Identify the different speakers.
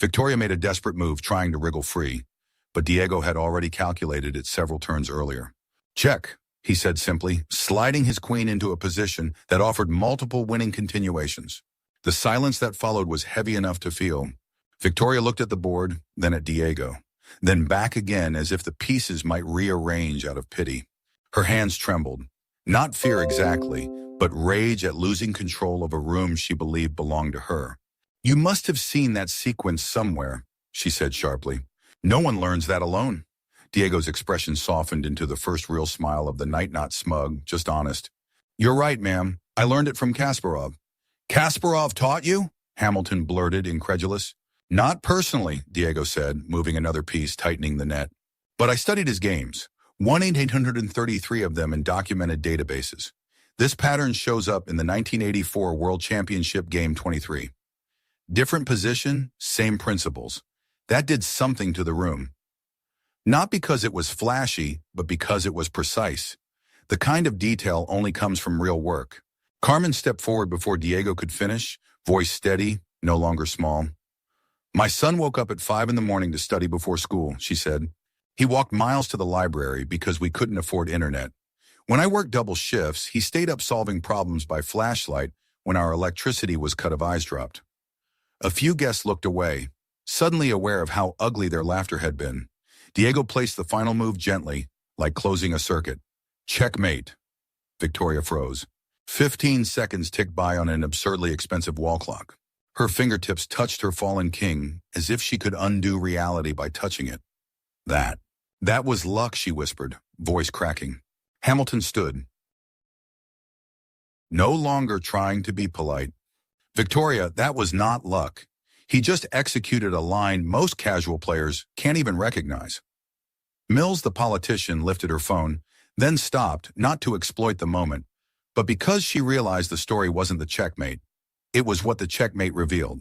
Speaker 1: Victoria made a desperate move trying to wriggle free, but Diego had already calculated it several turns earlier. Check, he said simply, sliding his queen into a position that offered multiple winning continuations. The silence that followed was heavy enough to feel. Victoria looked at the board, then at Diego, then back again as if the pieces might rearrange out of pity. Her hands trembled. Not fear exactly, but rage at losing control of a room she believed belonged to her. You must have seen that sequence somewhere, she said sharply. No one learns that alone. Diego's expression softened into the first real smile of the night, not smug, just honest. You're right, ma'am. I learned it from Kasparov. Kasparov taught you? Hamilton blurted, incredulous. Not personally, Diego said, moving another piece, tightening the net. But I studied his games. 1,833 of them in documented databases. This pattern shows up in the 1984 World Championship Game 23. Different position, same principles. That did something to the room. Not because it was flashy, but because it was precise. The kind of detail only comes from real work. Carmen stepped forward before Diego could finish, voice steady, no longer small. My son woke up at 5 in the morning to study before school, she said. He walked miles to the library because we couldn't afford internet. When I worked double shifts, he stayed up solving problems by flashlight when our electricity was cut if eyes dropped. A few guests looked away, suddenly aware of how ugly their laughter had been. Diego placed the final move gently, like closing a circuit. Checkmate. Victoria froze. 15 seconds ticked by on an absurdly expensive wall clock. Her fingertips touched her fallen king, as if she could undo reality by touching it. That was luck, she whispered, voice cracking. Hamilton stood, no longer trying to be polite. Victoria, that was not luck. He just executed a line most casual players can't even recognize. Mills, the politician, lifted her phone, then stopped, not to exploit the moment, but because she realized the story wasn't the checkmate. It was what the checkmate revealed.